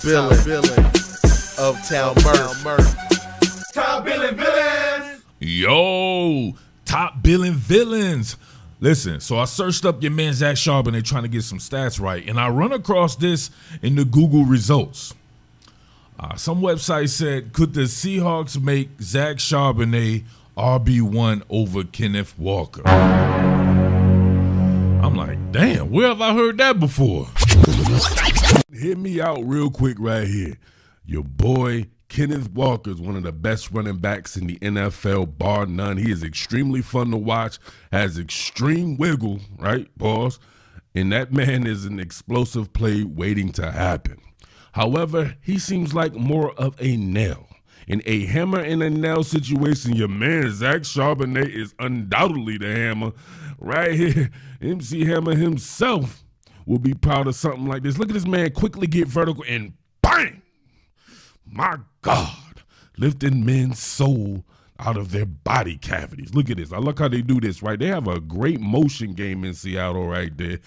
Billin of Town Murf. Top Billin villains. Yo, top Billin villains. Listen, so I searched up your man Zach Charbonnet trying to get some stats right, and I run across this in the Google results. Some website said, could the Seahawks make Zach Charbonnet RB1 over Kenneth Walker? I'm like, damn, where have I heard that before? Hear me out real quick right here. Your boy Kenneth Walker is one of the best running backs in the NFL, bar none. He is extremely fun to watch, has extreme wiggle, right, boss? And that man is an explosive play waiting to happen. However, he seems like more of a nail. In a hammer and a nail situation, your man Zach Charbonnet is undoubtedly the hammer. Right here, MC Hammer himself will be proud of something like this. Look at this man quickly get vertical and bang! My God, lifting men's soul out of their body cavities. Look at this. I look how they do this, right? They have a great motion game in Seattle right there.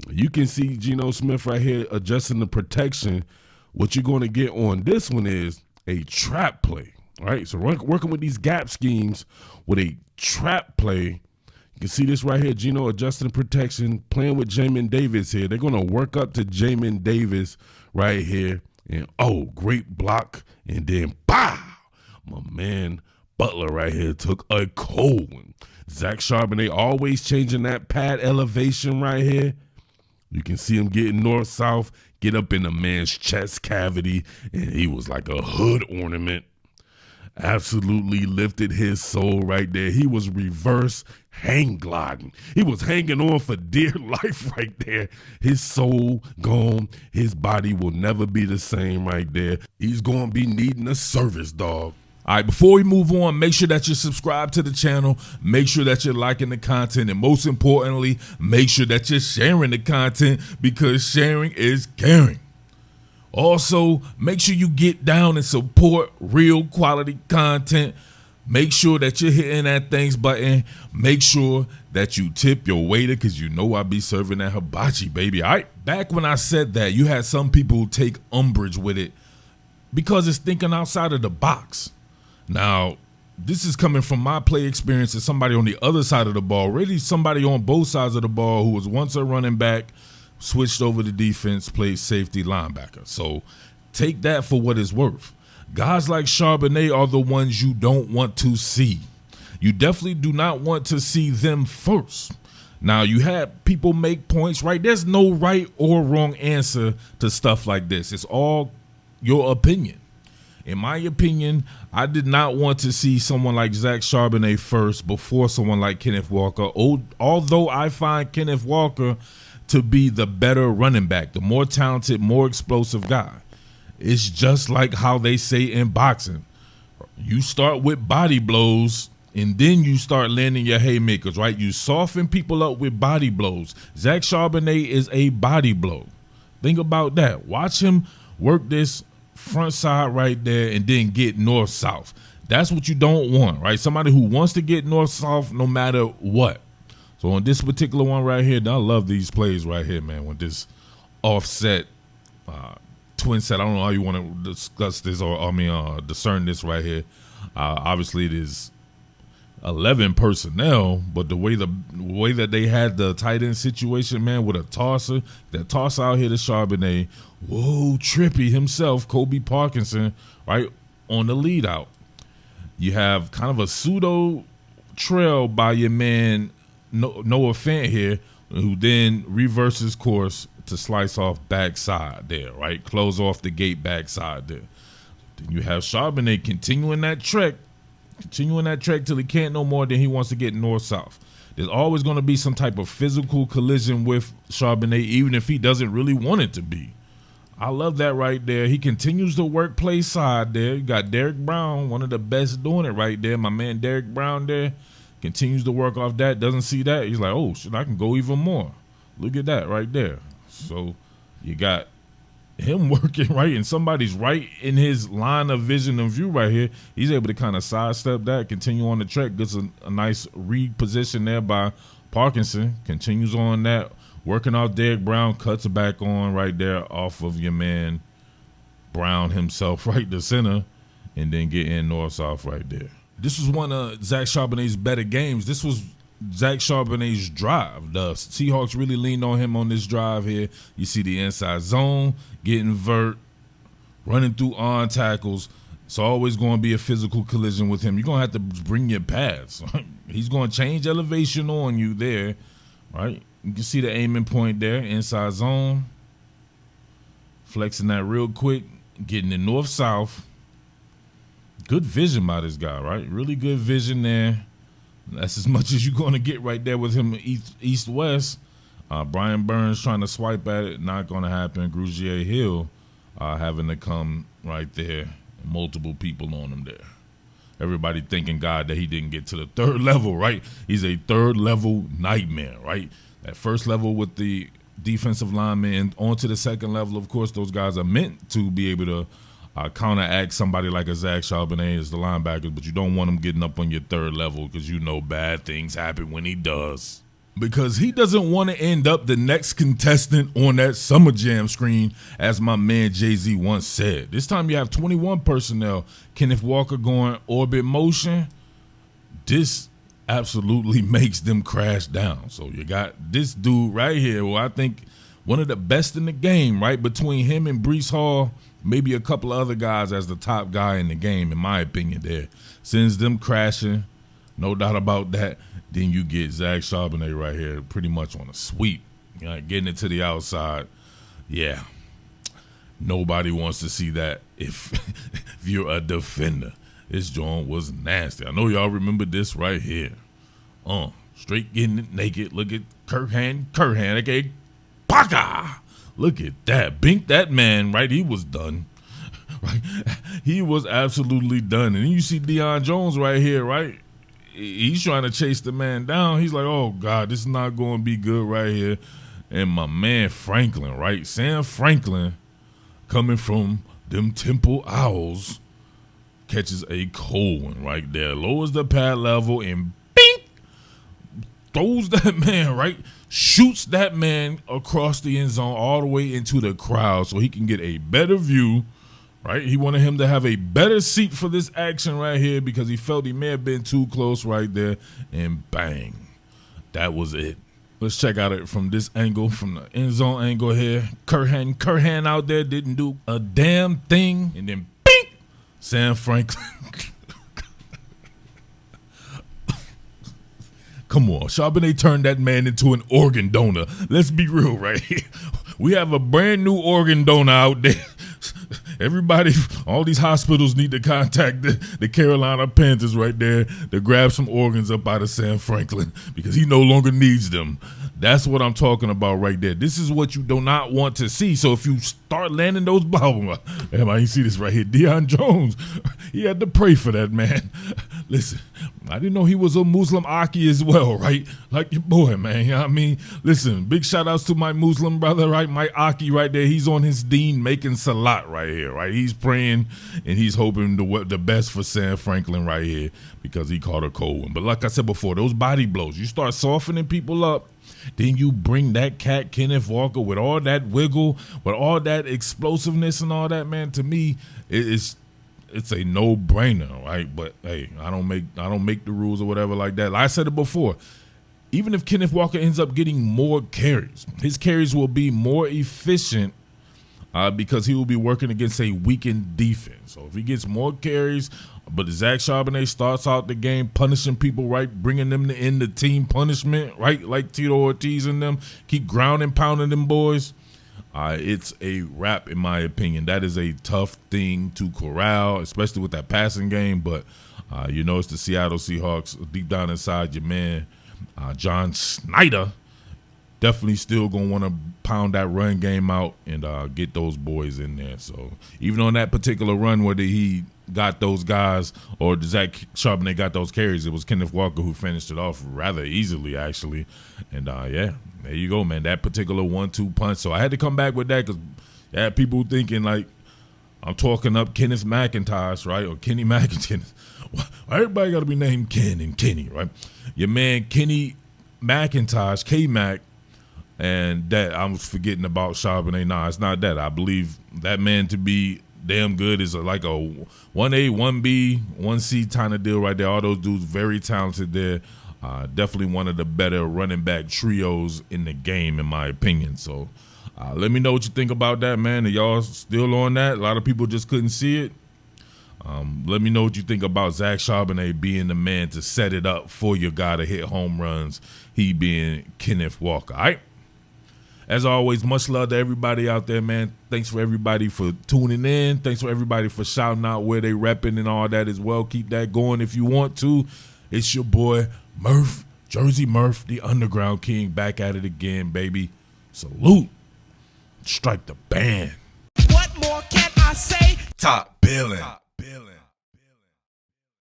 You can see Geno Smith right here adjusting the protection. What you're going to get on this one is a trap play, right? So working with these gap schemes with a trap play. You can see this right here, Geno adjusting protection, playing with Jamin Davis here. They're going to work up to Jamin Davis right here. And, oh, great block. And then, pow! My man Butler right here took a cold one. Zach Charbonnet always changing that pad elevation right here. You can see him getting north-south, get up in the man's chest cavity, and he was like a hood ornament. Absolutely lifted his soul right there. He was reverse hang gliding. He was hanging on for dear life right there. His soul gone. His body will never be the same right there. He's going to be needing a service dog. All right, before we move on, make sure that you subscribe to the channel. Make sure that you're liking the content. And most importantly, make sure that you're sharing the content because sharing is caring. Also, make sure you get down and support real quality content. Make sure that you're hitting that thanks button. Make sure that you tip your waiter because you know I be serving that hibachi, baby. All right, back when I said that, you had some people take umbrage with it because it's thinking outside of the box. Now, this is coming from my play experience as somebody on the other side of the ball, really somebody on both sides of the ball who was once a running back, switched over to defense, played safety linebacker. So take that for what it's worth. Guys like Charbonnet are the ones you don't want to see. You definitely do not want to see them first. Now, you had people make points, right? There's no right or wrong answer to stuff like this. It's all your opinion. In my opinion, I did not want to see someone like Zach Charbonnet first before someone like Kenneth Walker, although I find Kenneth Walker to be the better running back, the more talented, more explosive guy. It's just like how they say in boxing. You start with body blows, and then you start landing your haymakers, right? You soften people up with body blows. Zach Charbonnet is a body blow. Think about that. Watch him work this front side right there and then get north-south. That's what you don't want, right? Somebody who wants to get north-south no matter what. So on this particular one right here, I love these plays right here, man, with this offset twin set. I don't know how you want to discuss this or discern this right here. Obviously, it is 11 personnel, but the way that they had the tight end situation, man, with a tosser, that toss out here to Charbonnet, whoa, trippy himself, Kobe Parkinson, right, on the lead out. You have kind of a pseudo trail by your man Noah Fant here, who then reverses course to slice off backside there, right? Close off the gate backside there. Then you have Charbonnet continuing that trek till he can't no more, then he wants to get north-south. There's always going to be some type of physical collision with Charbonnet, even if he doesn't really want it to be. I love that right there. He continues to work play side there. You got Derek Brown, one of the best doing it right there. My man Derek Brown there continues to work off that, doesn't see that. He's like, oh, shit, I can go even more. Look at that right there. So you got him working right, and somebody's right in his line of vision and view right here. He's able to kind of sidestep that, continue on the track, gets a nice reposition there by Parkinson, continues on that, working off Derek Brown, cuts back on right there off of your man Brown himself right to center, and then get in north-south right there. This was one of Zach Charbonnet's better games. This was Zach Charbonnet's drive. The Seahawks really leaned on him on this drive here. You see the inside zone, getting vert, running through on tackles. It's always going to be a physical collision with him. You're going to have to bring your pads. He's going to change elevation on you there, right? You can see the aiming point there, inside zone. Flexing that real quick, getting it north-south. Good vision by this guy, right? Really good vision there. That's as much as you're going to get right there with him east-west. Brian Burns trying to swipe at it, not going to happen. Grugier Hill having to come right there. Multiple people on him there. Everybody thanking God that he didn't get to the third level, right? He's a third-level nightmare, right? That first level with the defensive lineman and onto the second level, of course, those guys are meant to be able to counteract somebody like a Zach Charbonnet as the linebacker, but you don't want him getting up on your third level because you know bad things happen when he does. Because he doesn't want to end up the next contestant on that Summer Jam screen, as my man Jay-Z once said. This time you have 21 personnel. Kenneth Walker going orbit motion. This absolutely makes them crash down. So you got this dude right here, who I think one of the best in the game, right? Between him and Breece Hall, maybe a couple of other guys as the top guy in the game, in my opinion there. Sends them crashing, no doubt about that. Then you get Zach Charbonnet right here pretty much on a sweep, getting it to the outside. Yeah, nobody wants to see that if you're a defender. This joint was nasty. I know y'all remember this right here. Straight getting it naked. Look at Curhan, okay? Paka! Look at that. Bink that man, right? He was done. Right? He was absolutely done. And then you see Deion Jones right here, right? He's trying to chase the man down. He's like, oh, God, this is not going to be good right here. And my man Franklin, right? Sam Franklin, coming from them Temple Owls, catches a cold one right there. Lowers the pad level and bing! Throws that man, right? Shoots that man across the end zone all the way into the crowd so he can get a better view. Right, he wanted him to have a better seat for this action right here because he felt he may have been too close right there, and bang, that was it. Let's check out it from this angle, from the end zone angle here. Curhan out there didn't do a damn thing, and then bing, Sam Franklin. Come on, Charbonnet turned that man into an organ donor. Let's be real right here. We have a brand new organ donor out there. Everybody, all these hospitals need to contact the Carolina Panthers right there to grab some organs up out of Sam Franklin because he no longer needs them. That's what I'm talking about right there. This is what you do not want to see. So if you start landing those bombs, man, I see this right here. Deion Jones, he had to pray for that, man. Listen, I didn't know he was a Muslim Aki as well, right? Like your boy, man. You know what I mean? Listen, big shout outs to my Muslim brother, right? My Aki right there. He's on his deen making salat right here, right? He's praying and he's hoping the best for Sam Franklin right here because he caught a cold one. But like I said before, those body blows, you start softening people up. Then you bring that cat, Kenneth Walker, with all that wiggle, with all that explosiveness and all that, man. To me, it's a no-brainer, right? But hey, I don't make the rules or whatever like that. Like I said it before. Even if Kenneth Walker ends up getting more carries, his carries will be more efficient because he will be working against a weakened defense. So if he gets more carries, but Zach Charbonnet starts out the game punishing people, right, bringing them to end the team punishment, right, like Tito Ortiz and them, keep grounding, pounding them boys, it's a wrap in my opinion. That is a tough thing to corral, especially with that passing game. But, it's the Seattle Seahawks. Deep down inside, your man, John Schneider, definitely still going to want to pound that run game out and get those boys in there. So even on that particular run where he got those guys or Zach Charbonnet got those carries, it was Kenneth Walker who finished it off rather easily, actually. And, there you go, man, that particular 1-2 punch. So I had to come back with that because I had people thinking, like, I'm talking up Kenneth McIntosh, right, or Kenny McIntosh. Everybody got to be named Ken and Kenny, right? Your man Kenny McIntosh, K-Mac, and that I was forgetting about Charbonnet. Nah, it's not that. I believe that man to be damn good. It's like a 1A, 1B, 1C kind of deal right there. All those dudes very talented there. Definitely one of the better running back trios in the game, in my opinion. So let me know what you think about that, man. Are y'all still on that? A lot of people just couldn't see it. Let me know what you think about Zach Charbonnet being the man to set it up for your guy to hit home runs, he being Kenneth Walker. All right? As always, much love to everybody out there, man. Thanks for everybody for tuning in. Thanks for everybody for shouting out where they repping and all that as well. Keep that going if you want to. It's your boy, Murf, Jersey Murf, the Underground King, back at it again, baby. Salute. Strike the band. What more can I say? Top Billin.